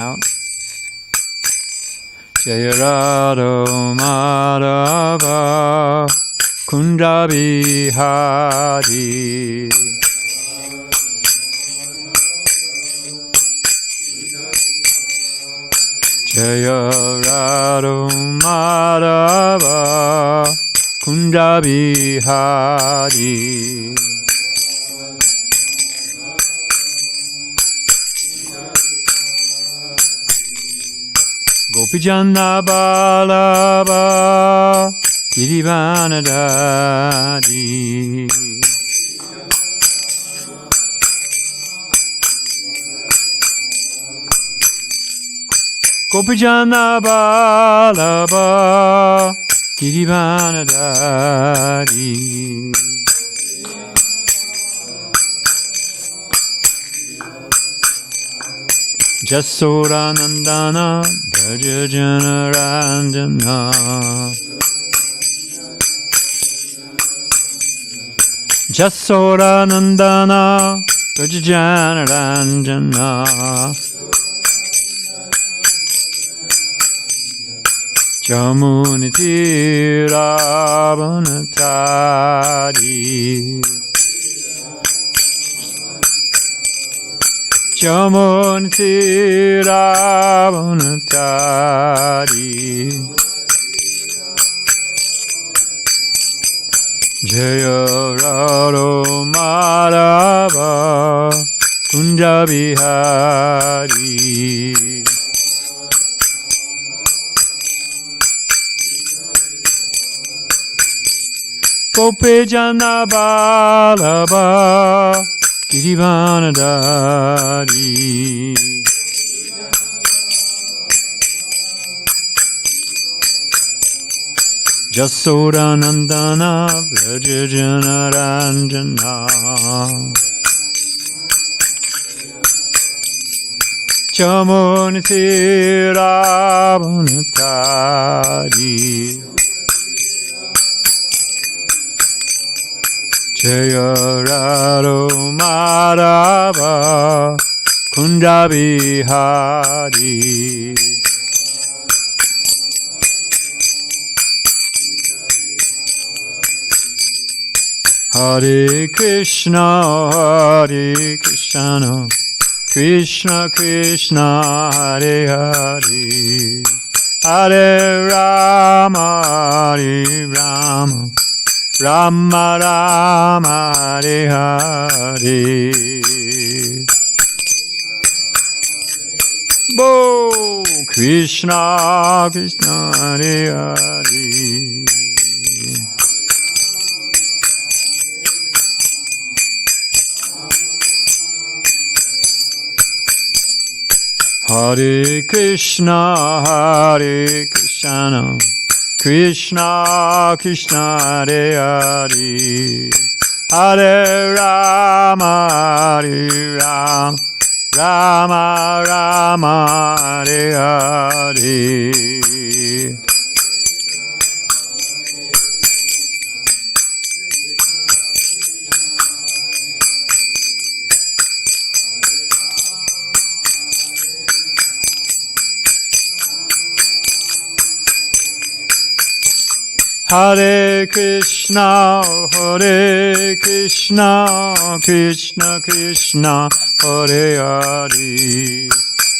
out. Jaya Radha Madhava Kunda Bihari. Jaya Radha Madhava Kunda Bihari. Gopijana Balaba Girivanadadi. Gopijana Balaba Girivanadadi. Jasodanandana Bhajajana Ranjana. Jasodanandana Bhajajana Ranjana. Jamunitiravanatari. Jamunitiravanatari. Jaya Radha Madhava Kunda Bihari. Gopijana Balaba Girivanadari. Jasodanandana Vrajajana Ranjana. Jamunitiravanatari. Jaya Radha Madhava Kunda Bihari. Hare Krishna, Hare Krishna, Krishna Krishna, Hare Hare, Hare Rama, Hare Rama, Rama Rama, Hare Hare. Bo Krishna Krishna, Hare Hare. Hare Krishna, Hare Krishna, Krishna Krishna, Hare Hare, Hare Rama, Hare Rama, Rama Rama, Hare Hare. Hare Krishna, Hare Krishna, Krishna Krishna, Hare Hare,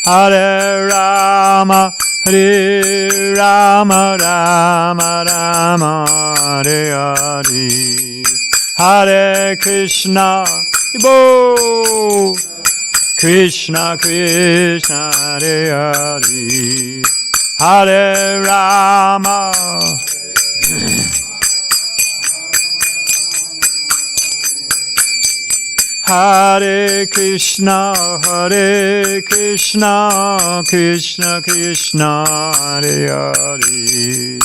Hare Rama, Hare Rama, Rama Rama, Hare Hare, Hare Krishna, Bo Krishna Krishna, Hare Hare, Hare Rama. Hare Krishna, Hare Krishna, Krishna Krishna, Hare Hare,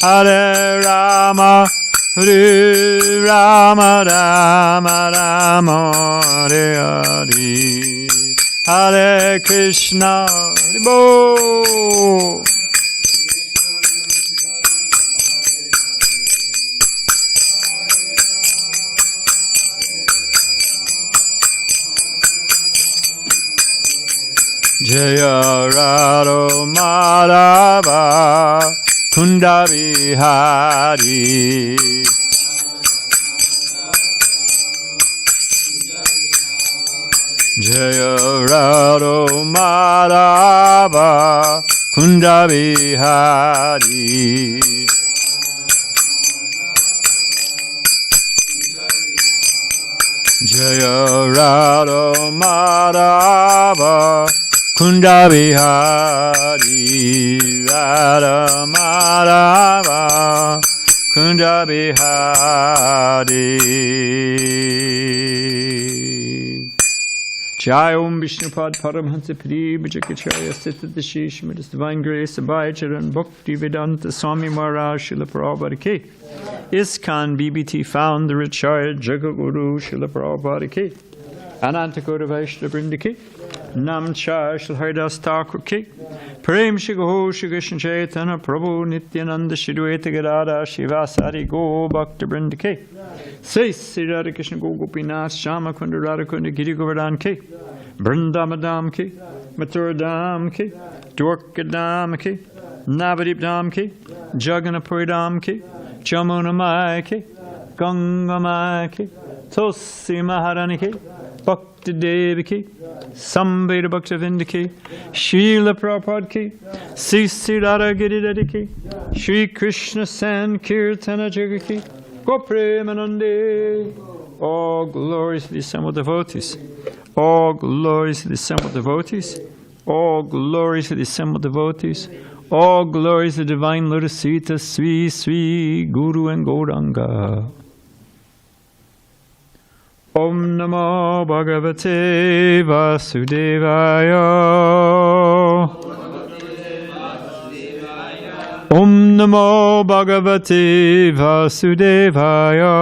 Hare Rama, Hare Rama, Rama Rama, Hare Hare, Hare Krishna, Bo Jaya Radha Madhava Kunda Bihari. Jaya Radha Madhava Kunda Bihari. Jaya Radha Madhava Kunda Bihari. Radha Madhava Kunda Bihari. Jai Om Vishnupad Paramhansa Pri Bhajakacharya Siddhadashi Shrimad's Divine Grace Abhaycharan Bhakti Vedanta Swami Maharaj Srila Prabhupada Ki. ISKCON BBT Founder Richard Jagaguru Srila Prabhupada Ki. Anantakota Vaishnava Vrinda Ki. Namchar Srila Haridas Thakur Ki. Prem Shigaho Shigashan Chaitanya Prabhu Nityananda Shidwaita Gadada Shivasari Go Bhakta Vrinda Ki. Say Sri Radha Krishna Go Gopinath Shama Kunda Radha Kunda Giri Govardhan Ki. Vrindamadam Ki. Mathuradam Ki. Dwarkadam Ki. Navadipdam Ki. Jagannapuridam Ki. Chamunamai Ki. Gangamai Ki. Tosi Maharani Ki. Bhakti Devi Ki. Sambheda Bhakta Vinda Ki. Srila Prabhupada Ki. Sri Radha Giridhari Ki. Shri Krishna Sankirtana Jaga Ki. Gopremanande. All glories to the assembled devotees. All glories to the assembled devotees. All glories to the assembled devotees. All glories to the divine Lotus Sita, Sri Sri Guru and Gauranga. Om Namo Bhagavate Vasudevaya. Om Namo Bhagavate Vasudevaya.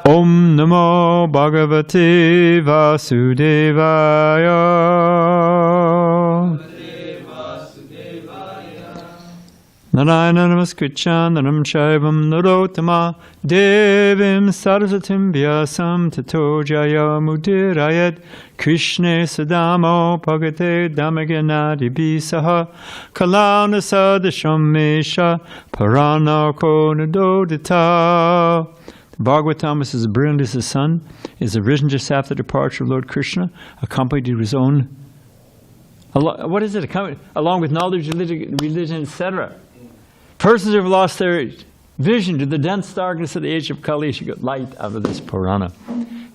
Om Namo Bhagavate Vasudevaya. Narayana Namaskritya Naram Shaivam Narottama Devim Saraswatim Vyasam Tato Jaya Mudirayat Krishna Sadamo Bhagate Damaganadi Bisaha Kalana Sadasham Mesha Paranako Nadodita. The Bhagavatam is brilliant as the sun, is written just after the departure of Lord Krishna, accompanied with his own, what is it? Along with knowledge, religion, etc. Persons who have lost their vision to the dense darkness of the age of Kali should get light out of this Purana.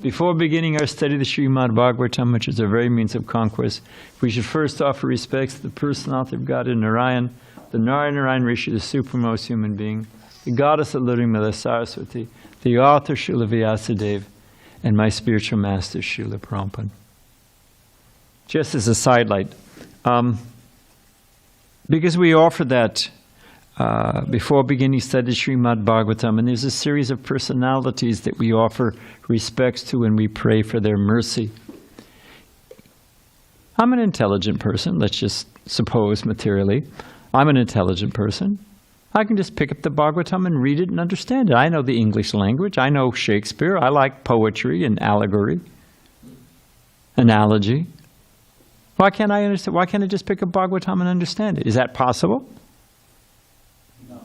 Before beginning our study of the Srimad Bhagavatam, which is our very means of conquest, we should first offer respects to the personality of God in Narayan, the Narayan Rishi, the supremmost human being, the goddess of living Mother Saraswati, the author Srila Vyasadeva, and my spiritual master Srila Prabhupada. Just as a sidelight, because we offer that before beginning study Srimad Bhagavatam, and there's a series of personalities that we offer respects to and we pray for their mercy. I'm an intelligent person, let's just suppose materially. I'm an intelligent person. I can just pick up the Bhagavatam and read it and understand it. I know the English language. I know Shakespeare. I like poetry and allegory, analogy. Why can't I understand? Why can't I just pick up Bhagavatam and understand it? Is that possible? No.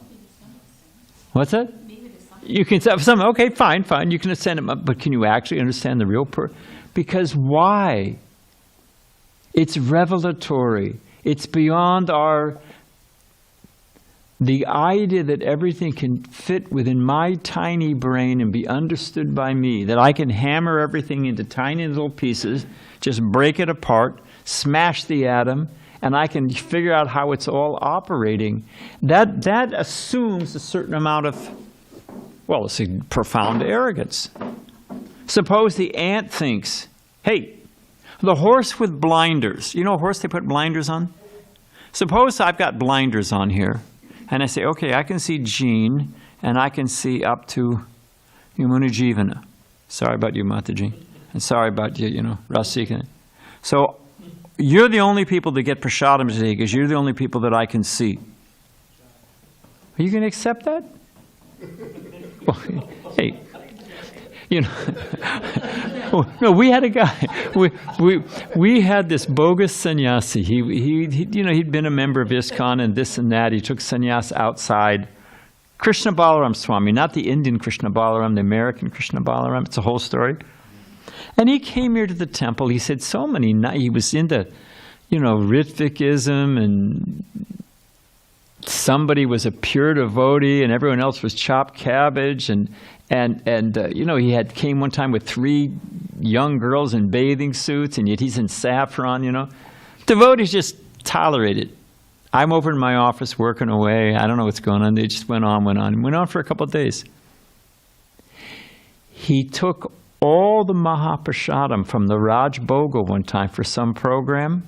What's that? You can say some. Okay, fine. You can understand it, but can you actually understand the real Because why? It's revelatory. It's beyond the idea that everything can fit within my tiny brain and be understood by me, that I can hammer everything into tiny little pieces, just break it apart, smash the atom, and I can figure out how it's all operating. That assumes a certain amount of, well, it's a profound arrogance. Suppose the ant thinks, hey, the horse with blinders, you know a horse they put blinders on? Suppose I've got blinders on here. And I say, okay, I can see Jean, and I can see up to Yamuna Jivana. Sorry about you, Mataji. And sorry about you, Rasika. So you're the only people that get prasadam today because you're the only people that I can see. Are you going to accept that? Well, hey, You know, no, we had a guy. We had this bogus sannyasi. He'd been a member of ISKCON and this and that. He took sannyas outside. Krishna Swami, not the Indian Krishna Balaram, the American Krishna Balaram. It's a whole story. And he came here to the temple. He said so many. He was into, Ritvikism, and somebody was a pure devotee, and everyone else was chopped cabbage, and he came one time with 3 young girls in bathing suits, and yet he's in saffron. Devotees just tolerate it. I'm over in my office working away. I don't know what's going on. They just went on for a couple of days. He took all the Mahaprasadam from the Raj Bhoga one time for some program.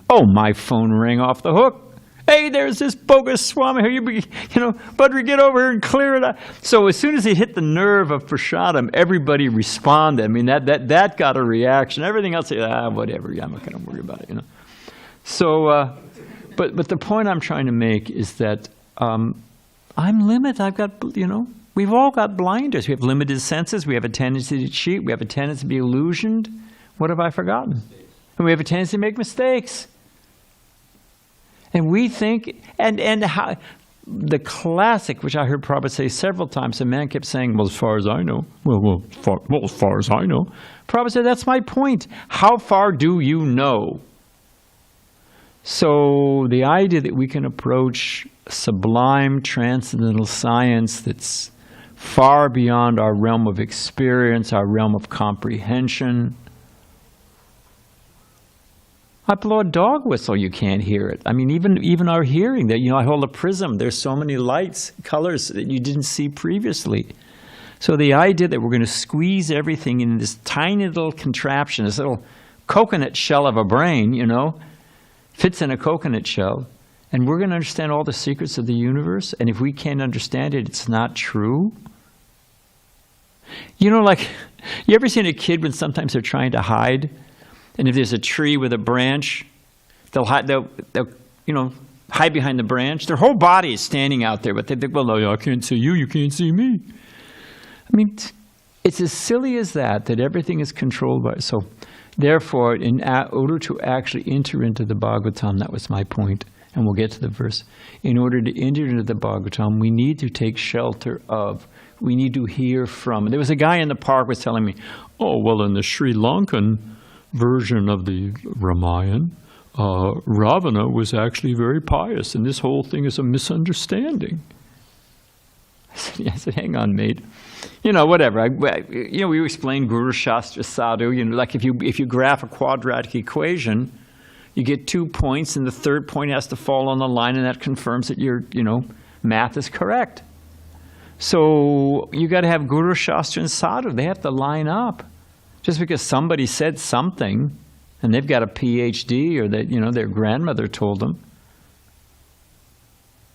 Oh, my phone rang off the hook. Hey, there's this bogus Swami here. Badri, get over here and clear it up. So as soon as he hit the nerve of prasadam, everybody responded. I mean, that got a reaction. Everything else, whatever. Yeah, I'm not going to worry about it. So, but the point I'm trying to make is that I'm limited. I've got, we've all got blinders. We have limited senses. We have a tendency to cheat. We have a tendency to be illusioned. What have I forgotten? And we have a tendency to make mistakes. And we think, and how, the classic, which I heard Prabhupada say several times, the man kept saying, well, as far as I know. As far as I know. Prabhupada said, that's my point. How far do you know? So the idea that we can approach sublime transcendental science that's far beyond our realm of experience, our realm of comprehension. I blow a dog whistle, you can't hear it. I mean, even our hearing, that I hold a prism, there's so many lights, colors that you didn't see previously. So the idea that we're going to squeeze everything in this tiny little contraption, this little coconut shell of a brain, fits in a coconut shell, and we're going to understand all the secrets of the universe, and if we can't understand it, it's not true. Like, you ever seen a kid when sometimes they're trying to hide? And if there's a tree with a branch, they'll hide behind the branch. Their whole body is standing out there, but they think, well, no, I can't see you, you can't see me. I mean, it's as silly as that everything is controlled by. So, therefore, in order to actually enter into the Bhagavatam, that was my point, and we'll get to the verse. In order to enter into the Bhagavatam, we need to take shelter of, we need to hear from. There was a guy in the park was telling me, oh, well, in the Sri Lankan version of the Ramayana, Ravana was actually very pious, and this whole thing is a misunderstanding. I said, hang on, mate. Whatever. We explain Guru Shastra Sadhu. Like if you graph a quadratic equation, you get 2 points, and the third point has to fall on the line, and that confirms that your math is correct. So you got to have Guru Shastra and Sadhu. They have to line up. Just because somebody said something, and they've got a PhD, or that their grandmother told them.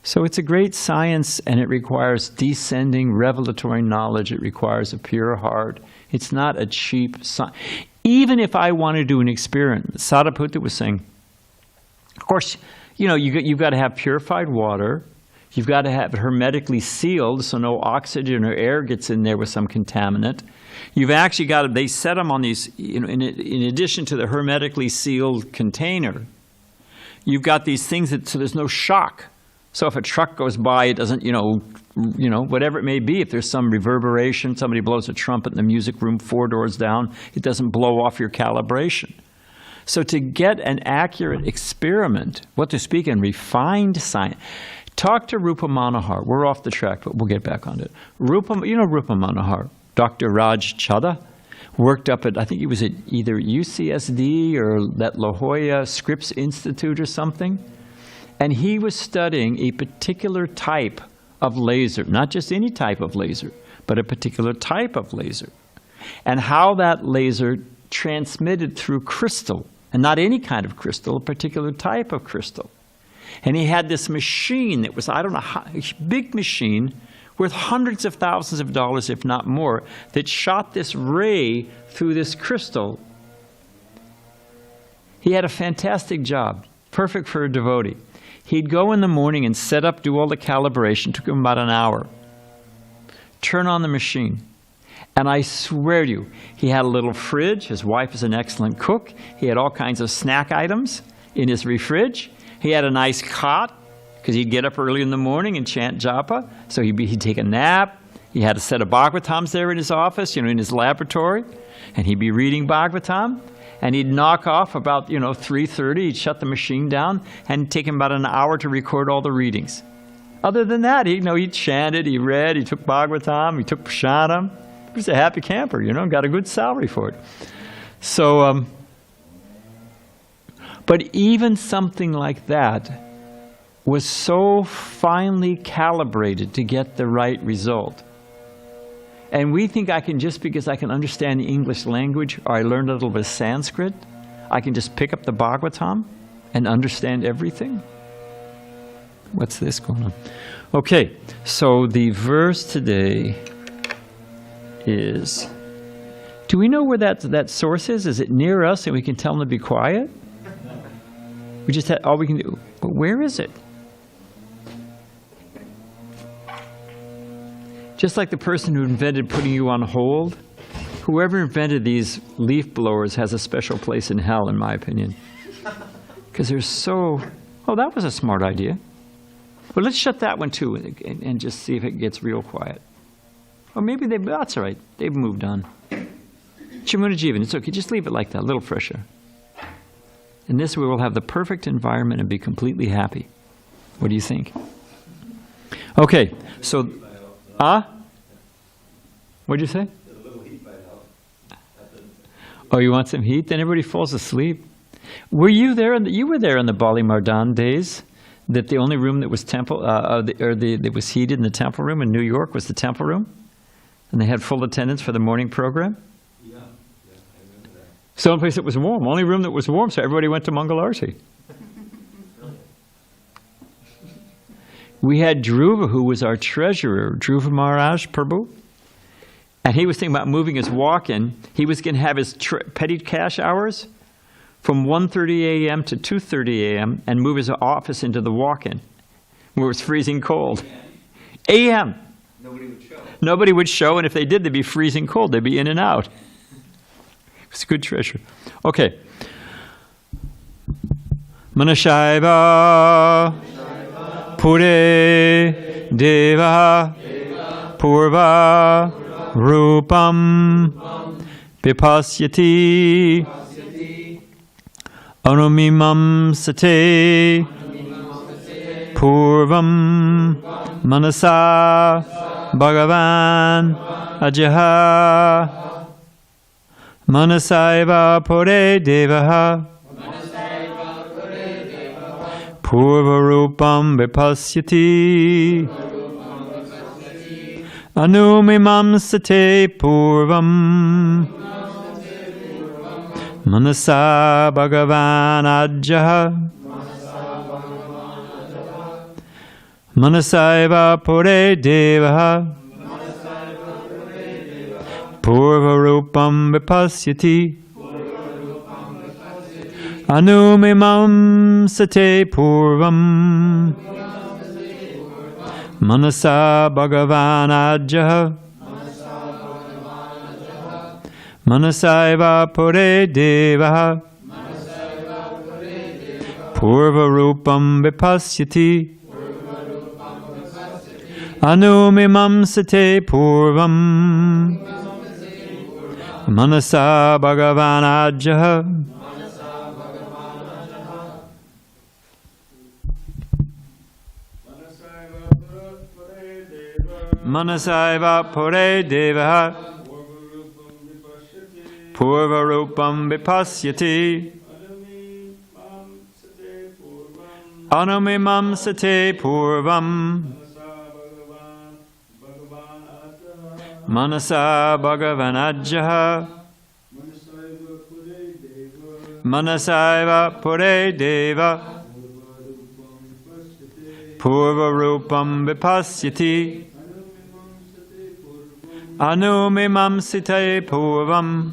So it's a great science, and it requires descending revelatory knowledge. It requires a pure heart. It's not a cheap science. Even if I want to do an experiment, Sariputta was saying, of course, you've got to have purified water. You've got to have it hermetically sealed so no oxygen or air gets in there with some contaminant. You've actually got to, they set them on these, in addition to the hermetically sealed container, you've got these things so there's no shock. So if a truck goes by, it doesn't, whatever it may be, if there's some reverberation, somebody blows a trumpet in the music room 4 doors down, it doesn't blow off your calibration. So to get an accurate experiment, what to speak in refined science, talk to Rupa Manohar. We're off the track, but we'll get back on it. Rupa Manohar, Dr. Raj Chadha, worked up at, I think he was at either UCSD or that La Jolla Scripps Institute or something. And he was studying a particular type of laser, not just any type of laser, but a particular type of laser. And how that laser transmitted through crystal, and not any kind of crystal, a particular type of crystal. And he had this machine that was, I don't know, a big machine worth hundreds of thousands of dollars, if not more, that shot this ray through this crystal. He had a fantastic job, perfect for a devotee. He'd go in the morning and set up, do all the calibration, took him about an hour. Turn on the machine. And I swear to you, he had a little fridge. His wife is an excellent cook. He had all kinds of snack items in his refrige. He had a nice cot, because he'd get up early in the morning and chant japa. So he'd take a nap. He had a set of Bhagavatams there in his office, in his laboratory. And he'd be reading Bhagavatam. And he'd knock off about, 3:30. He'd shut the machine down. And it'd take him about an hour to record all the readings. Other than that, he chanted, he read, he took Bhagavatam, he took Prasadam. He was a happy camper, got a good salary for it. So, but even something like that was so finely calibrated to get the right result. And we think just because I can understand the English language, or I learned a little bit of Sanskrit, I can just pick up the Bhagavatam and understand everything. What's this going on? Okay, so the verse today is, do we know where that source is? Is it near us and we can tell them to be quiet? We just had all we can do. But where is it? Just like the person who invented putting you on hold, whoever invented these leaf blowers has a special place in hell, in my opinion. Because they're so, that was a smart idea. But let's shut that one too and just see if it gets real quiet. Or maybe that's all right. They've moved on. Chimuna Jivan, it's okay. Just leave it like that, a little fresher. And this way we'll have the perfect environment and be completely happy. What do you think? Okay, so, what'd you say? Oh, you want some heat? Then everybody falls asleep. Were you there? You were there in the Bali Mardan days. That the only room that was that was heated in the temple room in New York was the temple room, and they had full attendance for the morning program. Yeah, I remember that. So, place that was warm, only room that was warm, so everybody went to Mangalarti. We had Dhruva, who was our treasurer, Dhruva Maharaj Prabhu, and he was thinking about moving his walk-in. He was going to have his petty cash hours from 1:30 a.m. to 2:30 a.m. and move his office into the walk-in, where it was freezing cold. A.m. Nobody would show. Nobody would show, and if they did, they'd be freezing cold. They'd be in and out. It's a good treasure. Okay. Manashaiva Pure Deva Purva Rupam Vipasyati Anumimam Sate Purvam Manasa Bhagavan Ajaha Manasaiva Pure Devaha Purvarupam Vipasyati Anumimam Sate Purvam Manasa Bhagavan Ajaha Manasaiva Pure Devaha Purvarupam Vipasyati Anumimam Sate Purvam Manasa Bhagavan Ajaha Manasaiva Pure Devaha Purvarupam Vipasyati Anumimam Sate Purvam Manasa Bhagavan Ajaha Manasaiva Pure Devaha Purvarupam Vipasyati Anumimam Sate Purvam Manasa Bhagavan Ajaha Manasaiva Pure Deva Purvarupam Vipasyati Anumimam Sate Purvam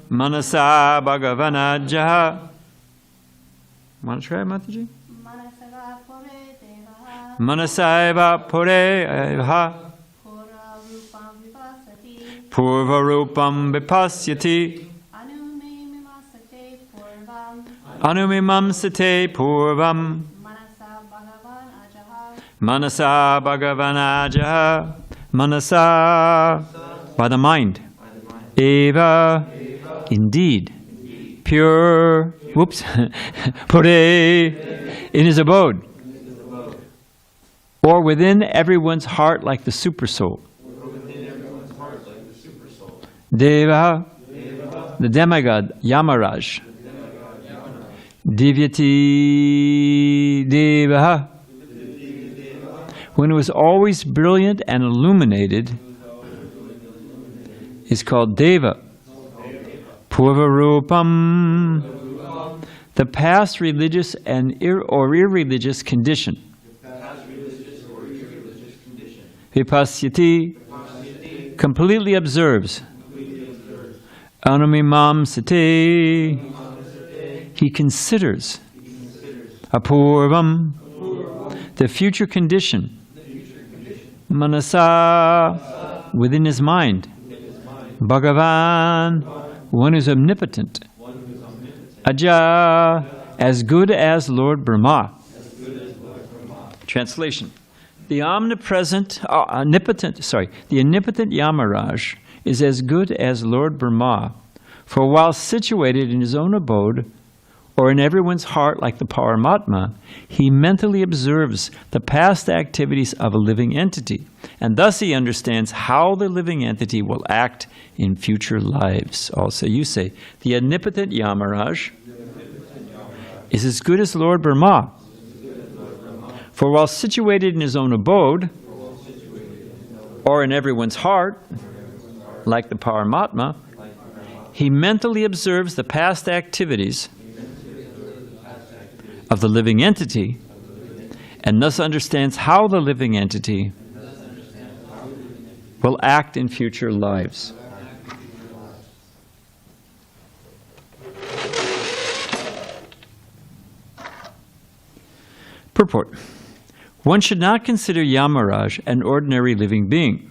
Manasa Bhagavan Ajaha. Want to try, Mataji? Manasaiva Pure Devaha Purvarupam vipasyati. Anumimam sate purvam. Manasa bhagavan ajaha. Manasa, by the mind. Eva, indeed. Pure, whoops, pure, in his abode. Or within everyone's heart like the supersoul. Deva, the demigod, Yamaraj. Divyati Deva. When it was always brilliant and illuminated, is called Deva. Purvarupam, the past religious and or irreligious condition. Vipasyati, completely observes. Anumimam sate, he considers. Apurvam, the future condition. Manasa, within his mind. Bhagavan, one who's omnipotent. Aja, as good as Lord Brahma. Translation. The omnipotent Yamaraj is as good as Lord Brahma, for while situated in his own abode, or in everyone's heart like the Paramatma, he mentally observes the past activities of a living entity, and thus he understands how the living entity will act in future lives. Also, you say, the omnipotent Yamaraj is as good as Lord Brahma, for while situated in his own abode, or in everyone's heart, like the Paramatma, he mentally observes the past activities of the living entity, and thus understands how the living entity will act in future lives. Purport. One should not consider Yamaraj an ordinary living being.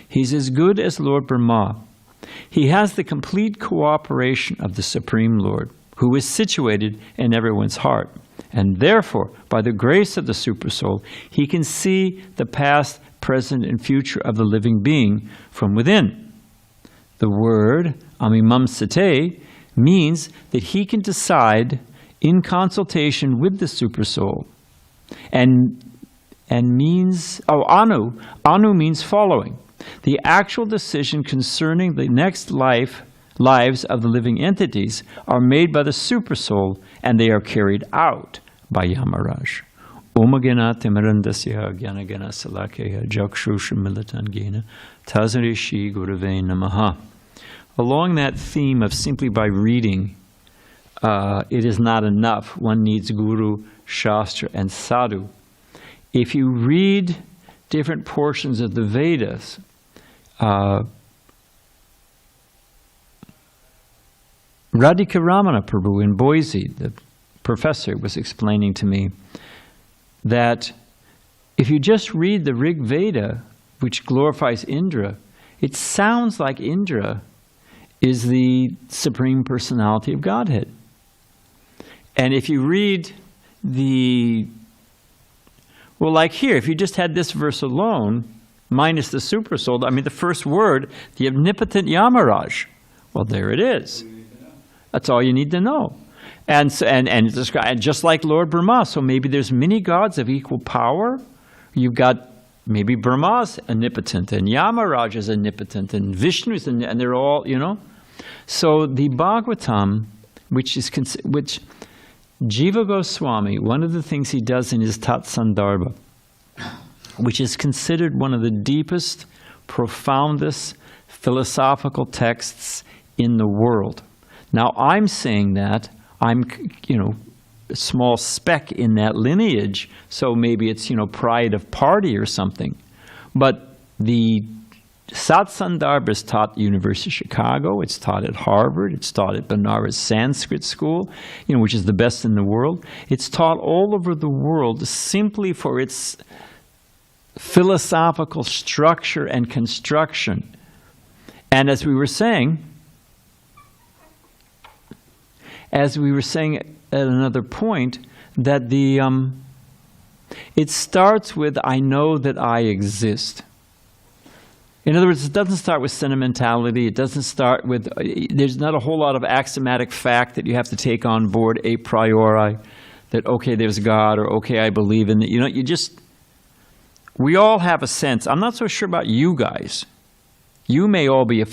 He's as good as Lord Brahma. He has the complete cooperation of the Supreme Lord, who is situated in everyone's heart. And therefore, by the grace of the Supersoul, he can see the past, present, and future of the living being from within. The word, amimam sate, means that he can decide in consultation with the Supersoul. And means, anu means following. The actual decision concerning the next lives of the living entities are made by the Supersoul, and they are carried out by Yamaraj. Omagena timarandasya gyanagena salakeya jakshusha militangena tazarishi gurave namaha. Along that theme of simply by reading, it is not enough. One needs Guru, Shastra, and Sadhu. If you read different portions of the Vedas, Radhika Ramana Prabhu in Boise, the professor, was explaining to me that if you just read the Rig Veda, which glorifies Indra, it sounds like Indra is the Supreme Personality of Godhead. And if you read like here, if you just had this verse alone, minus the Supersoul, I mean the first word, the omnipotent Yamaraj, well, there it is. That's all you need to know. And just like Lord Brahma, so maybe there's many gods of equal power. You've got maybe Brahma's omnipotent, and Yamaraj is omnipotent, and Vishnu's, and they're all, So the Bhagavatam, which Jiva Goswami, one of the things he does in his Tat Sandarbha, which is considered one of the deepest, profoundest philosophical texts in the world. Now, I'm saying that, I'm, a small speck in that lineage, so maybe it's, pride of party or something. But the Sat Sandarbha is taught at the University of Chicago, it's taught at Harvard, it's taught at Benares Sanskrit School, which is the best in the world. It's taught all over the world simply for its philosophical structure and construction. And as we were saying at another point, that it starts with, I know that I exist. In other words, it doesn't start with sentimentality. It doesn't start with, there's not a whole lot of axiomatic fact that you have to take on board a priori, that, okay, there's God, or okay, I believe in it. We all have a sense. I'm not so sure about you guys. You may all be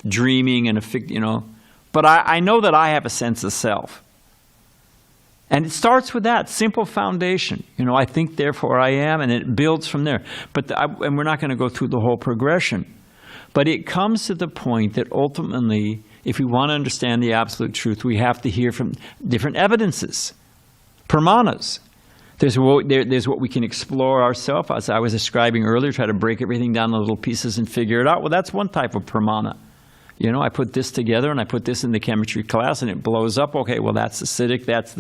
dreaming and but I know that I have a sense of self. And it starts with that simple foundation. I think, therefore I am, and it builds from there. And we're not going to go through the whole progression. But it comes to the point that ultimately, if we want to understand the absolute truth, we have to hear from different evidences, pramanas. There's what we can explore ourselves, as I was describing earlier, try to break everything down into little pieces and figure it out. Well, that's one type of pramana. I put this together and I put this in the chemistry class and it blows up. Okay, well, that's acidic, that's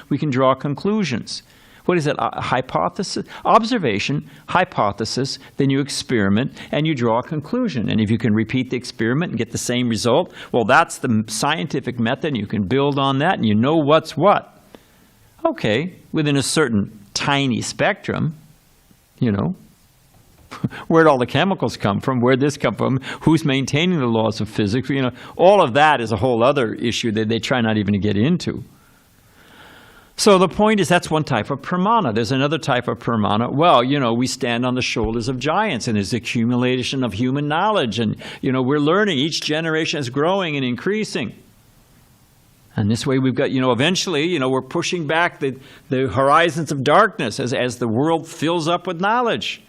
we can draw conclusions. What is it? A hypothesis, observation, hypothesis, then you experiment and you draw a conclusion. And if you can repeat the experiment and get the same result, well, that's the scientific method, and you can build on that and you know what's what. Okay, within a certain tiny spectrum, where'd all the chemicals come from? Where'd this come from? Who's maintaining the laws of physics? All of that is a whole other issue that they try not even to get into. So the point is, that's one type of pramana. There's another type of pramana. Well, we stand on the shoulders of giants, and there's accumulation of human knowledge, and we're learning. Each generation is growing and increasing. And this way we've got, eventually, we're pushing back the horizons of darkness as the world fills up with knowledge.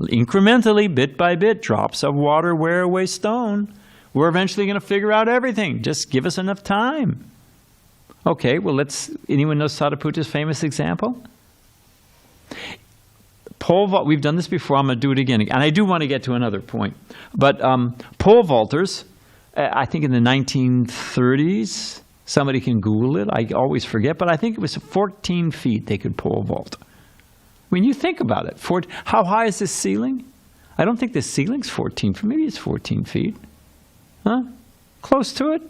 Incrementally, bit by bit, drops of water wear away stone. We're eventually going to figure out everything. Just give us enough time. Okay, well, anyone know Sadhuputa's famous example? Pole vault, we've done this before, I'm going to do it again. And I do want to get to another point. But pole vaulters, I think in the 1930s, somebody can Google it, I always forget, but I think it was 14 feet they could pole vault. When you think about it, how high is this ceiling? I don't think this ceiling's 14 feet. Maybe it's 14 feet. Huh? Close to it?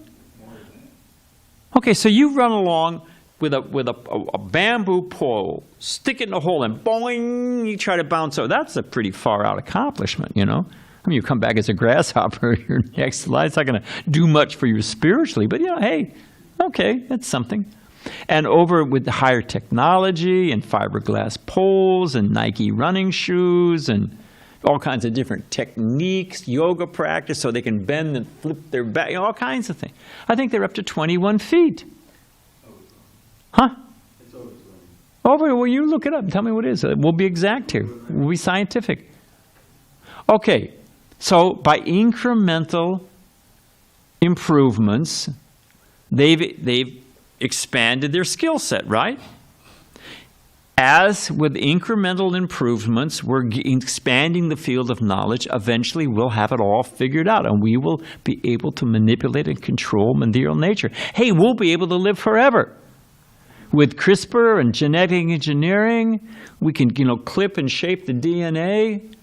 Okay, so you run along with a bamboo pole, stick it in a hole, and boing, you try to bounce over. That's a pretty far out accomplishment, I mean, you come back as a grasshopper your next life. It's not going to do much for you spiritually, but hey, okay, that's something. And over with the higher technology and fiberglass poles and Nike running shoes and all kinds of different techniques, yoga practice, so they can bend and flip their back, all kinds of things. I think they're up to 21 feet. Huh? It's over 20. Well, you look it up and tell me what it is. We'll be exact here. We'll be scientific. Okay, so by incremental improvements, they've expanded their skill set, right? As with incremental improvements, we're expanding the field of knowledge. Eventually, we'll have it all figured out, and we will be able to manipulate and control material nature. Hey, we'll be able to live forever. With CRISPR and genetic engineering, we can, clip and shape the DNA.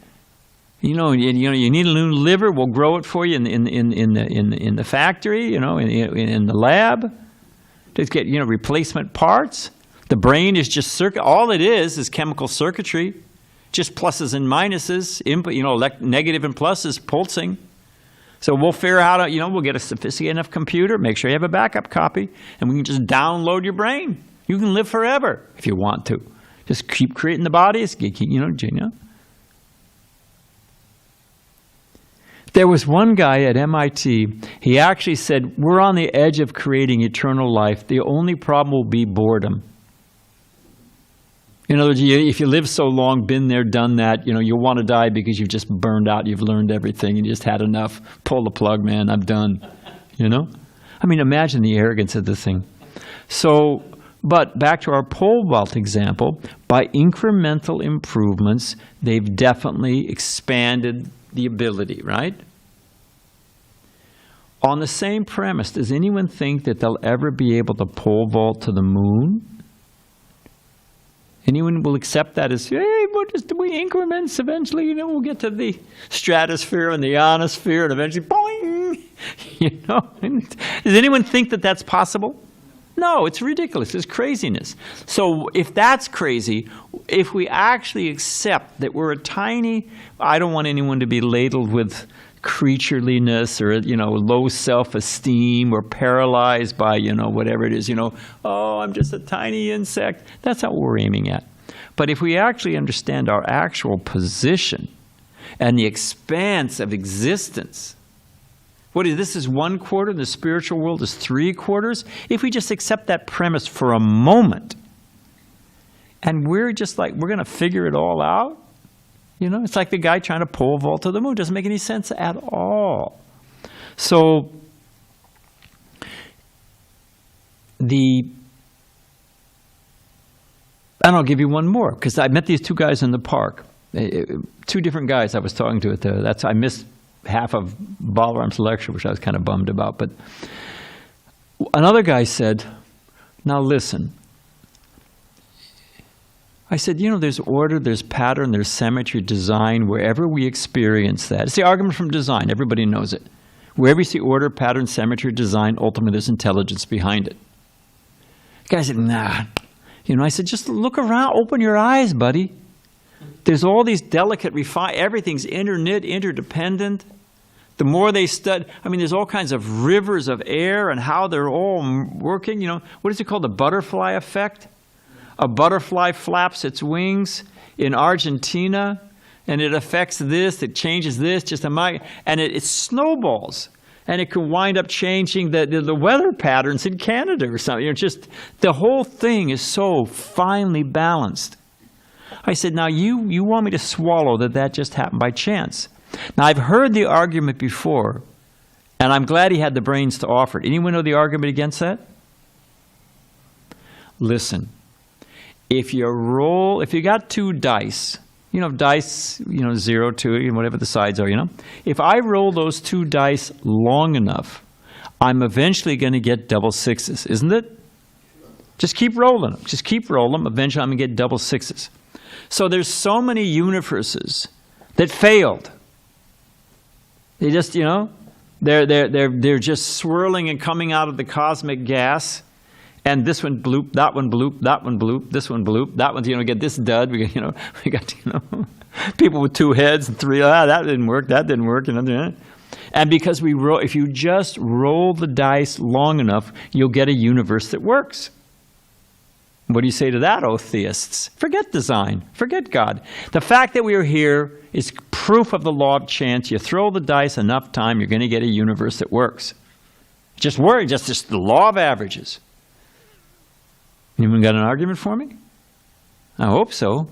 You need a new liver. We'll grow it for you in the factory. In the lab. Just get replacement parts. The brain is just all it is chemical circuitry, just pluses and minuses, negative and pluses pulsing. So we'll figure out how we'll get a sophisticated enough computer, make sure you have a backup copy, and we can just download your brain. You can live forever if you want to. Just keep creating the bodies, There was one guy at MIT, he actually said, we're on the edge of creating eternal life. The only problem will be boredom. In other words, if you live so long, been there, done that, you'll want to die because you've just burned out, you've learned everything, and you just had enough. Pull the plug, man, I'm done. I mean, imagine the arrogance of the thing. So, but back to our pole vault example, by incremental improvements, they've definitely expanded the ability, right? On the same premise, does anyone think that they'll ever be able to pole vault to the moon? Anyone will accept that as, hey, we increments eventually, we'll get to the stratosphere and the ionosphere and eventually, boing, Does anyone think that that's possible? No, it's ridiculous. It's craziness. So if that's crazy, if we actually accept that we're a tiny, I don't want anyone to be ladled with creatureliness or, low self-esteem or paralyzed by, whatever it is, oh, I'm just a tiny insect. That's not what we're aiming at. But if we actually understand our actual position and the expanse of existence, this is 1/4, and the spiritual world is 3/4. If we just accept that premise for a moment, and we're just like, we're going to figure it all out, it's like the guy trying to pole vault to the moon. It doesn't make any sense at all. So and I'll give you one more, because I met these two guys in the park. Two different guys I was talking to at I missed half of Balaram's lecture, which I was kind of bummed about. But another guy said, now listen. I said, there's order, there's pattern, there's symmetry, design, wherever we experience that. It's the argument from design. Everybody knows it. Wherever you see order, pattern, symmetry, design, ultimately there's intelligence behind it. The guy said, nah. I said, just look around, open your eyes, buddy. There's all these delicate, everything's interknit, interdependent. The more they study, there's all kinds of rivers of air and how they're all working. What is it called? The butterfly effect? A butterfly flaps its wings in Argentina, and it affects this, it changes this, and it snowballs. And it can wind up changing the weather patterns in Canada or something. Just the whole thing is so finely balanced. I said, now you want me to swallow that just happened by chance. Now, I've heard the argument before, and I'm glad he had the brains to offer it. Anyone know the argument against that? Listen, if you got two dice, dice, 0, 2, whatever the sides are, If I roll those two dice long enough, I'm eventually going to get double sixes, isn't it? Just keep rolling them. Just keep rolling them. Eventually I'm going to get double sixes. So there's so many universes that failed. They just, they're just swirling and coming out of the cosmic gas. And this one bloop, that one bloop, that one bloop, this one bloop, that one's, get this dud. We got people with two heads and three, that didn't work, And because if you just roll the dice long enough, you'll get a universe that works. What do you say to that, oh theists? Forget design. Forget God. The fact that we are here is proof of the law of chance. You throw the dice enough time, you're going to get a universe that works. Just the law of averages. Anyone got an argument for me? I hope so.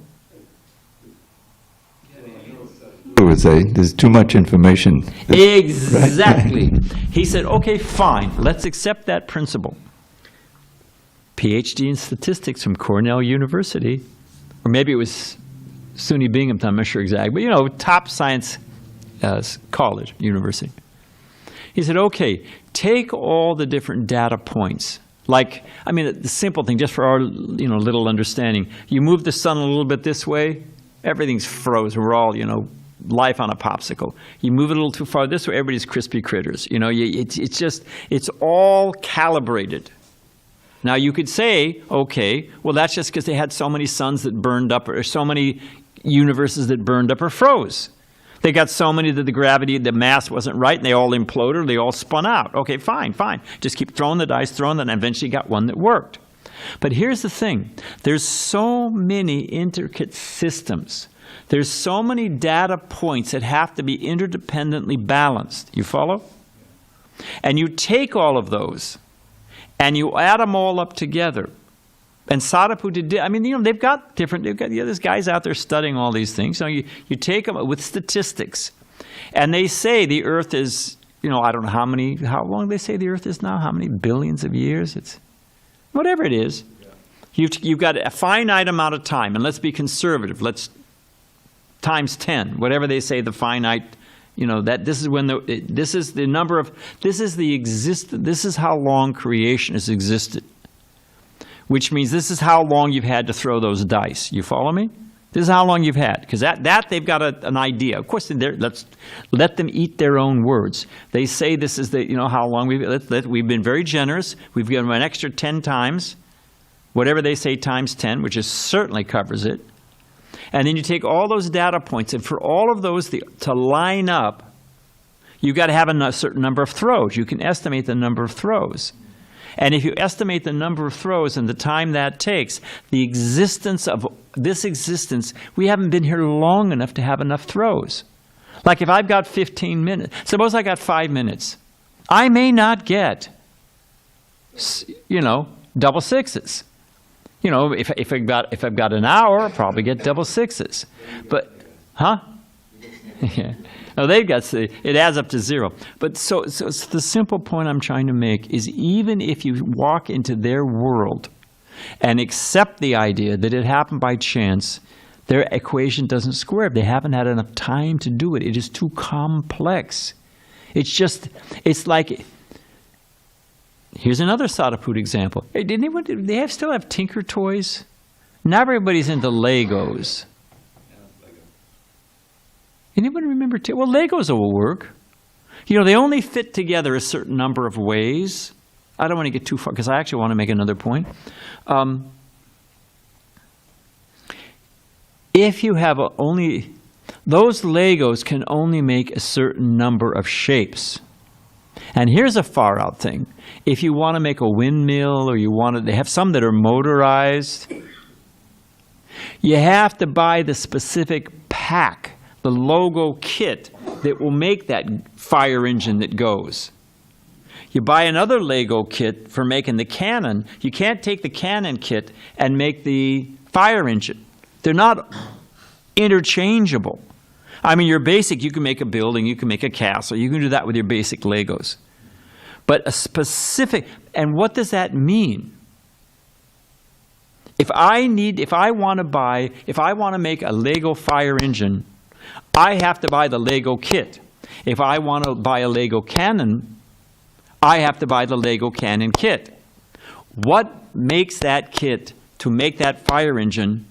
I would say there's too much information. Exactly. He said, okay, fine. Let's accept that principle. PhD in statistics from Cornell University, or maybe it was SUNY Binghamton, I'm not sure exactly, but top science college, university. He said, okay, take all the different data points. The simple thing, just for our little understanding, you move the sun a little bit this way, everything's frozen. We're all, life on a popsicle. You move it a little too far this way, everybody's crispy critters. It's all calibrated. Now you could say, okay, well that's just because they had so many suns that burned up, or so many universes that burned up or froze. They got so many that the mass wasn't right, and they all imploded, or they all spun out. Okay, fine. Just keep throwing the dice, and eventually got one that worked. But here's the thing. There's so many intricate systems. There's so many data points that have to be interdependently balanced. You follow? And you take all of those, and you add them all up together. And Sadhaputta they've got there's guys out there studying all these things. So you take them with statistics. And they say the Earth is, I don't know how long they say the Earth is now, how many billions of years? It's whatever it is. You've got a finite amount of time, and let's be conservative. Let's times 10, whatever they say the finite, this is how long creation has existed. which means this is how long you've had to throw those dice. You follow me? This is how long you've had, because that they've got an idea. Of course, let's let them eat their own words. They say this is how long we've been very generous. We've given them an extra 10 times, whatever they say times 10, which certainly covers it. And then you take all those data points, and for all of those to line up, you've got to have a certain number of throws. You can estimate the number of throws. And if you estimate the number of throws and the time that takes, the existence of this existence, we haven't been here long enough to have enough throws. Like if I've got 15 minutes, suppose I got 5 minutes. I may not get, double sixes. If I've got an hour, I'll probably get double sixes. But, huh? Yeah. No, it adds up to 0. But so the simple point I'm trying to make is even if you walk into their world and accept the idea that it happened by chance, their equation doesn't square. They haven't had enough time to do it. It is too complex. It's like, here's another Sadhaput example. Hey, they still have Tinker Toys? Now everybody's into Legos. Anyone remember? Well, Legos will work. They only fit together a certain number of ways. I don't want to get too far because I actually want to make another point. If you have those Legos can only make a certain number of shapes. And here's a far out thing. If you want to make a windmill or they have some that are motorized, you have to buy the specific pack, the logo kit that will make that fire engine that goes. You buy another Lego kit for making the cannon. You can't take the cannon kit and make the fire engine. They're not interchangeable. I mean, your basic, you can make a building, you can make a castle, you can do that with your basic Legos. But a specific, and what does that mean? If I want to make a Lego fire engine, I have to buy the Lego kit. If I want to buy a Lego cannon, I have to buy the Lego cannon kit. What makes that kit to make that fire engine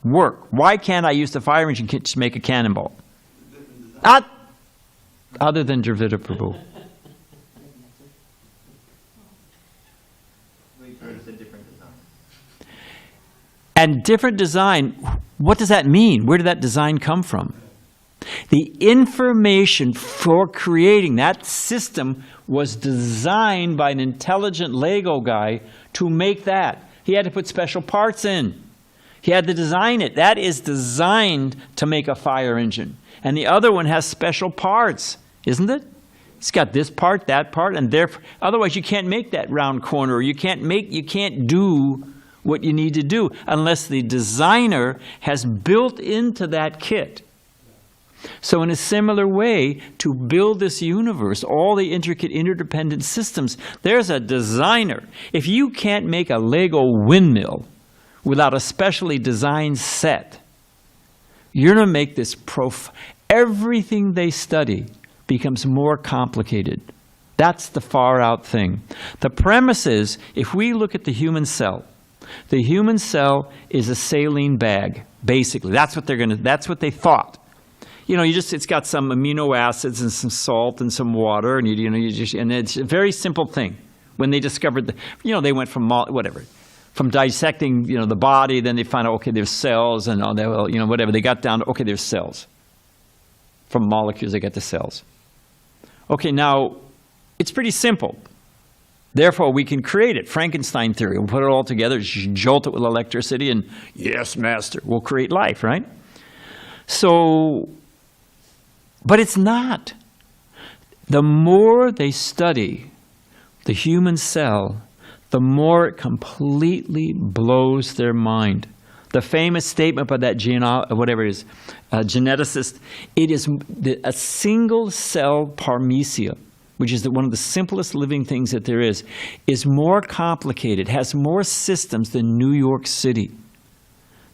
work? Why can't I use the fire engine kit to make a cannonball? Other than Dravida Prabhu. And different design, what does that mean? Where did that design come from? The information for creating that system was designed by an intelligent Lego guy to make that. He had to put special parts in. He had to design it. That is designed to make a fire engine. And the other one has special parts, isn't it? It's got this part, that part, and therefore, otherwise you can't make that round corner. You can't do what you need to do unless the designer has built into that kit. So in a similar way, to build this universe, all the intricate interdependent systems, there's a designer. If you can't make a Lego windmill without a specially designed set, you're going to make this everything they study becomes more complicated. That's the far out thing. The premise is, if we look at the human cell is a saline bag, basically. That's what they thought. It's got some amino acids and some salt and some water, and and it's a very simple thing. When they discovered they went from dissecting, the body, then they found out, okay, there's cells, and whatever. They got down to, okay, there's cells. From molecules, they get to cells. Okay, now, it's pretty simple. Therefore, we can create it. Frankenstein theory. We'll put it all together, jolt it with electricity, and yes, master, we'll create life, right? So, but it's not. The more they study the human cell, the more it completely blows their mind. The famous statement by that geneticist, it is a single cell paramecia, which is one of the simplest living things that there is more complicated, has more systems than New York City.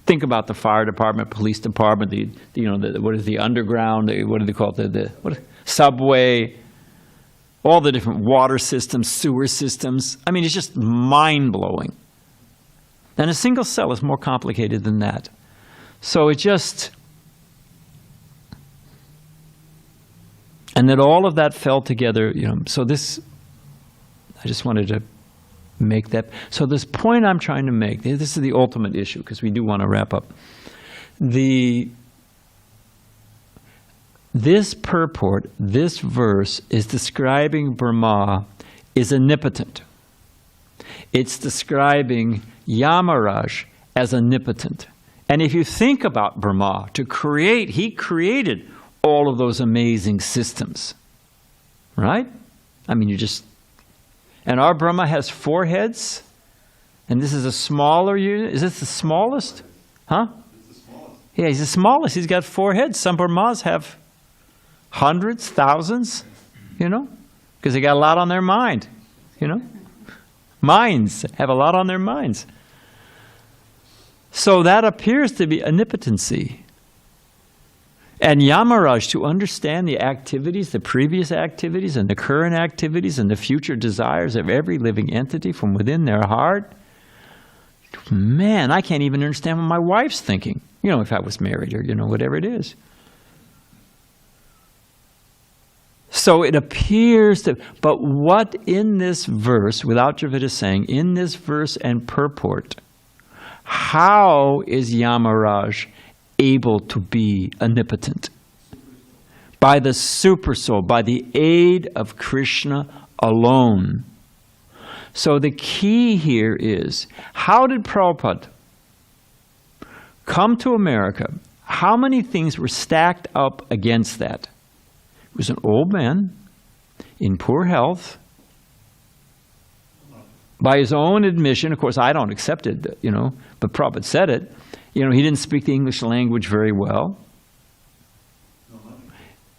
Think about the fire department, police department, the underground, what do they call it, subway, all the different water systems, sewer systems. I mean, it's just mind-blowing. And a single cell is more complicated than that. So it just, and then all of that fell together, so this, I just wanted to make that. So this point I'm trying to make, this is the ultimate issue, because we do want to wrap up. This purport, this verse is describing Brahma is omnipotent. It's describing Yamaraj as omnipotent. And if you think about Brahma, he created all of those amazing systems. Right? I mean, and our Brahma has 4 heads, and this is a smaller unit. Is this the smallest? Huh? It's the smallest. Yeah, he's the smallest. He's got 4 heads. Some Brahmas have hundreds, thousands, because they got a lot on their mind, Minds have a lot on their minds. So that appears to be omnipotency. And Yamaraj, to understand the activities, the previous activities, and the current activities, and the future desires of every living entity from within their heart, man, I can't even understand what my wife's thinking, if I was married or, whatever it is. So it appears that, but what in this verse, without Dravida saying, in this verse and purport, how is Yamaraj able to be omnipotent? By the supersoul, by the aid of Krishna alone. So the key here is, how did Prabhupada come to America? How many things were stacked up against that? He was an old man in poor health. By his own admission, of course, I don't accept it, but Prabhupada said it. He didn't speak the English language very well.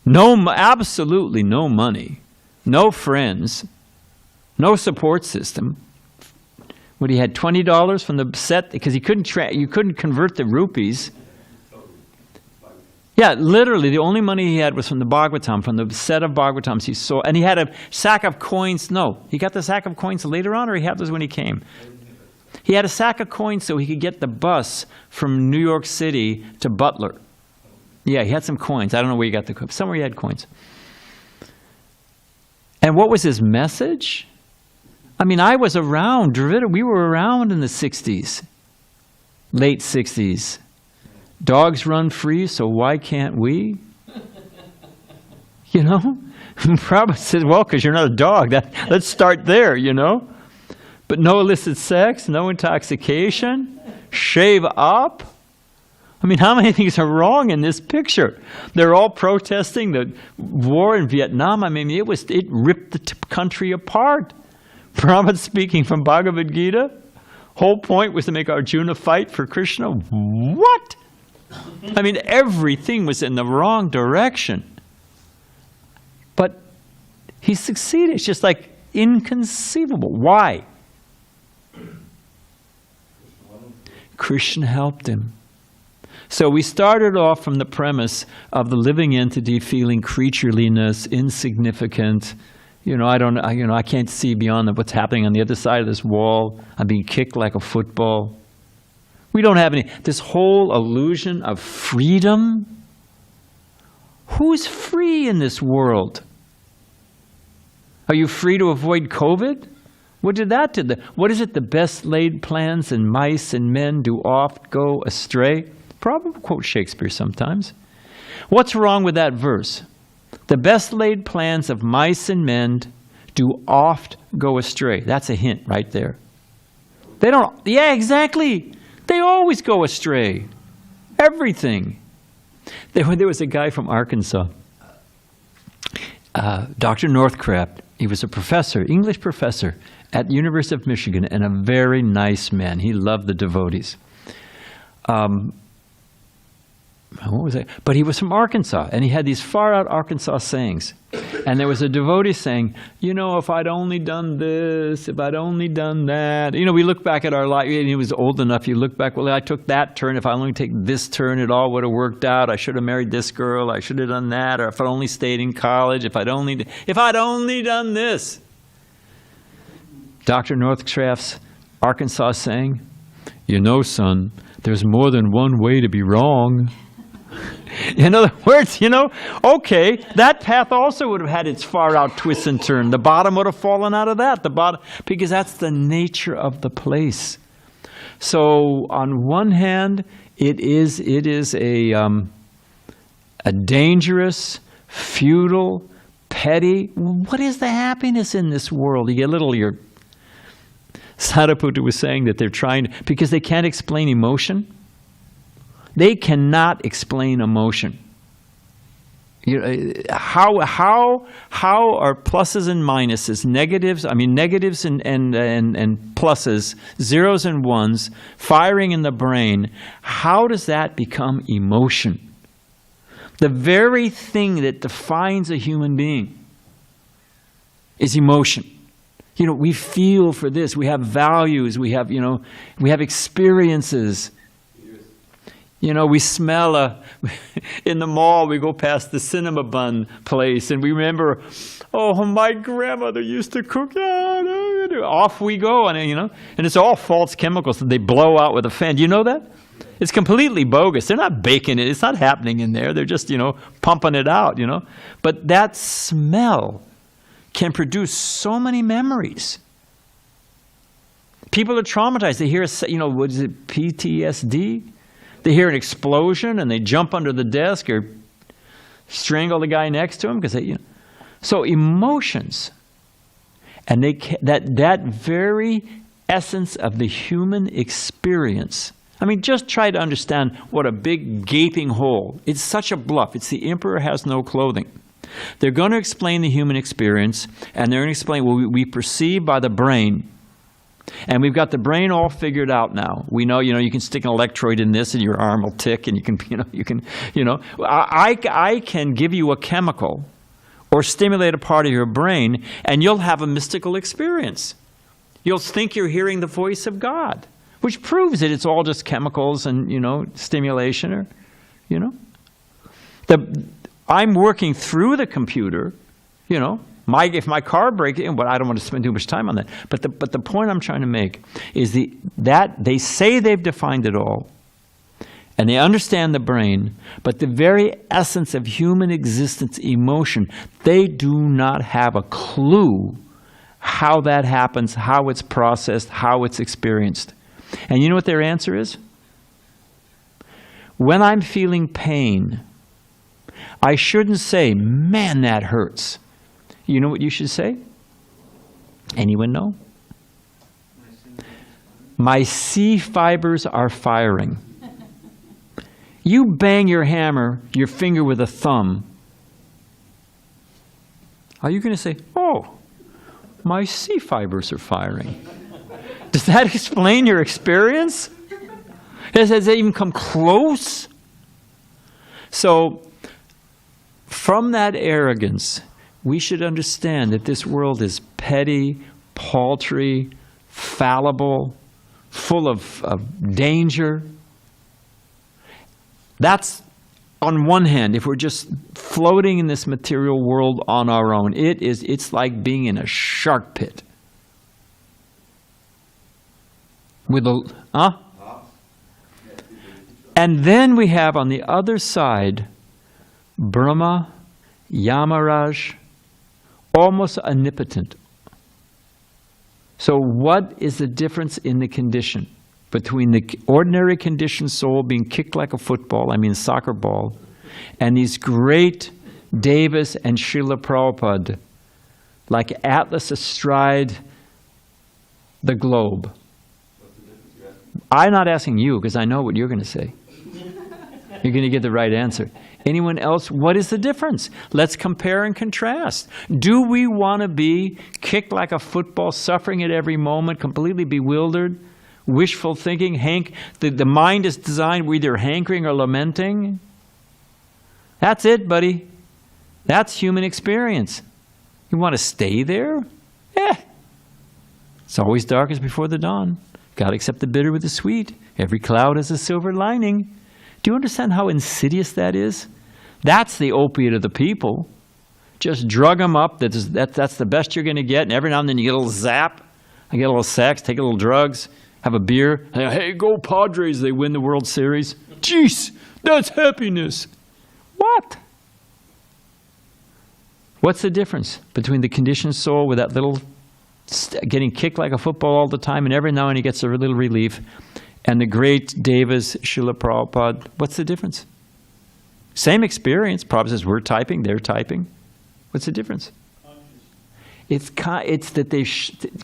Absolutely no money, no friends, no support system. When he had $20 from the set, because you couldn't convert the rupees. Yeah, literally, the only money he had was from the Bhagavatam, from the set of Bhagavatams he saw. And he had a sack of coins. No, he got the sack of coins later on, or he had those when he came? He had a sack of coins so he could get the bus from New York City to Butler. Yeah, he had some coins. I don't know where he got the coins. Somewhere he had coins. And what was his message? I mean, I was around. Dravida, we were around in the 60s, late 60s. Dogs run free, so why can't we? Prabhupada says, well, because you're not a dog. Let's start there, But no illicit sex, no intoxication, shave up. I mean, how many things are wrong in this picture? They're all protesting the war in Vietnam. I mean, it ripped the country apart. Prabhupada speaking from Bhagavad Gita. Whole point was to make Arjuna fight for Krishna. What? I mean, everything was in the wrong direction. But he succeeded. It's just like inconceivable. Why? Krishna helped him. So we started off from the premise of the living entity feeling creatureliness, insignificant. I can't see beyond what's happening on the other side of this wall. I'm being kicked like a football. We don't have this whole illusion of freedom. Who's free in this world? Are you free to avoid COVID? What did that do? What is it? The best laid plans in mice and men do oft go astray. Probably quote Shakespeare sometimes. What's wrong with that verse? The best laid plans of mice and men do oft go astray. That's a hint right there. They don't. Yeah, exactly. They always go astray. Everything. There was a guy from Arkansas, Dr. Northcraft. He was a professor, English professor at the University of Michigan, and a very nice man. He loved the devotees. What was that? But he was from Arkansas, and he had these far-out Arkansas sayings. And there was a devotee saying, if I'd only done this, if I'd only done that. We look back at our life, and he was old enough, you look back, well, I took that turn. If I only take this turn, it all would have worked out. I should have married this girl. I should have done that. Or if I'd only stayed in college, if I'd only done this. Dr. Northcraft's Arkansas saying, You know, son, there's more than one way to be wrong. In other words, okay, that path also would have had its far out twists and turns. The bottom would have fallen out of that. Because that's the nature of the place. So on one hand, it is a dangerous, futile, petty. What is the happiness in this world? You get your Sariputta was saying that they're trying because they can't explain emotion. They cannot explain emotion. How are pluses and minuses, negatives and pluses, zeros and ones, firing in the brain, how does that become emotion? The very thing that defines a human being is emotion. We feel for this, we have values, we have experiences. We smell in the mall, we go past the cinema bun place and we remember, oh, my grandmother used to cook, off we go, and it's all false chemicals that they blow out with a fan. Do you know that? It's completely bogus. They're not baking it. It's not happening in there. They're just, pumping it out, But that smell can produce so many memories. People are traumatized. They hear, what is it, PTSD? They hear an explosion and they jump under the desk or strangle the guy next to them because So emotions, and that very essence of the human experience. Just try to understand what a big gaping hole. It's such a bluff. It's the emperor has no clothing. They're going to explain the human experience, and they're going to explain what we perceive by the brain. And we've got the brain all figured out now. We know, you can stick an electrode in this and your arm will tick and I can give you a chemical or stimulate a part of your brain and you'll have a mystical experience. You'll think you're hearing the voice of God, which proves that it's all just chemicals and, stimulation or, I'm working through the computer, if my car breaks, but I don't want to spend too much time on that. But the point I'm trying to make is that they say they've defined it all, and they understand the brain, but the very essence of human existence, emotion, they do not have a clue how that happens, how it's processed, how it's experienced. And you know what their answer is? When I'm feeling pain, I shouldn't say, man, that hurts. You know what you should say? Anyone know? My C fibers are firing. You bang your finger with a thumb. Are you going to say, oh, my C fibers are firing? Does that explain your experience? Does that even come close? So, from that arrogance, we should understand that this world is petty, paltry, fallible, full of danger. That's on one hand, if we're just floating in this material world on our own. It's like being in a shark pit. And then we have on the other side Brahma, Yamaraj, almost omnipotent. So what is the difference in the condition between the ordinary conditioned soul being kicked like a football, soccer ball, and these great Devas and Srila Prabhupada, like Atlas astride the globe? I'm not asking you because I know what you're going to say. You're going to get the right answer. Anyone else? What is the difference? Let's compare and contrast. Do we want to be kicked like a football, suffering at every moment, completely bewildered, wishful thinking? The mind is designed, we're either hankering or lamenting. That's it, buddy. That's human experience. You want to stay there? It's always darkest before the dawn. Got to accept the bitter with the sweet. Every cloud has a silver lining. Do you understand how insidious that is? That's the opiate of the people. Just drug them up. That's the best you're going to get. And every now and then you get a little zap. I get a little sex, take a little drugs. have a beer, and hey, go Padres, they win the World Series. Jeez, that's happiness. What? What's the difference between the conditioned soul with that little getting kicked like a football all the time and every now and then he gets a little relief, and the great Devas, Srila Prabhupada? What's the difference? Same experience. Prabhupada says, we're typing, they're typing. What's the difference? It's that they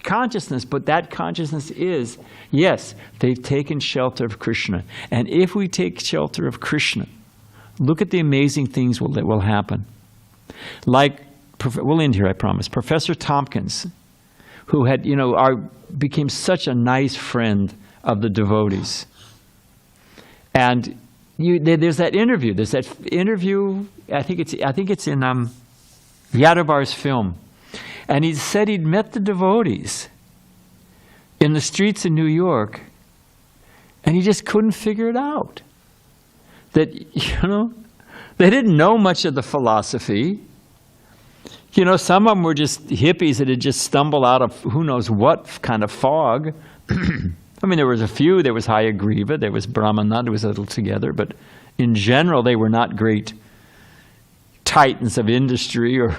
consciousness, but that consciousness is, yes, they've taken shelter of Krishna. And if we take shelter of Krishna, look at the amazing things that will happen. Like, we'll end here, I promise. Professor Tompkins, who had, became such a nice friend of the devotees. And there's that interview. There's that interview. I think it's in Yadavar's film. And he said he'd met the devotees in the streets of New York, and he just couldn't figure it out. That, they didn't know much of the philosophy. Some of them were just hippies that had just stumbled out of who knows what kind of fog. I mean, there was a few. There was Hayagriva, there was Brahmananda, was a little together, but in general, they were not great titans of industry or,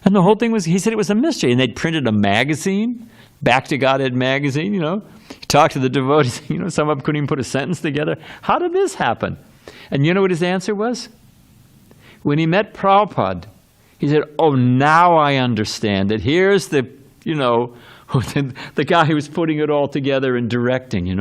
And the whole thing was, he said it was a mystery. And they'd printed a magazine, Back to Godhead magazine, He talked to the devotees, some of them couldn't even put a sentence together. How did this happen? And you know what his answer was? When he met Prabhupada, he said, oh, now I understand it. Here's the, the guy who was putting it all together and directing,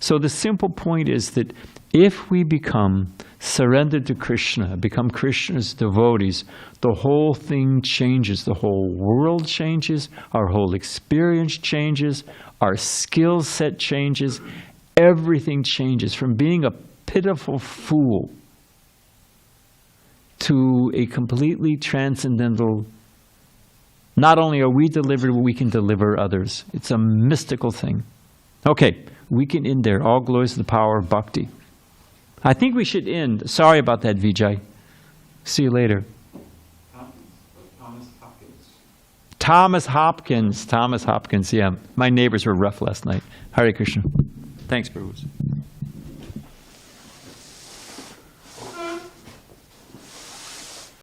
So the simple point is that if we become surrendered to Krishna, become Krishna's devotees, the whole thing changes. The whole world changes. Our whole experience changes. Our skill set changes. Everything changes from being a pitiful fool to a completely transcendental. Not only are we delivered, but we can deliver others. It's a mystical thing. Okay, we can end there. All glories to the power of Bhakti. I think we should end. Sorry about that, Vijay. See you later. Thomas Hopkins, yeah. My neighbors were rough last night. Hare Krishna. Thanks, Prabhu.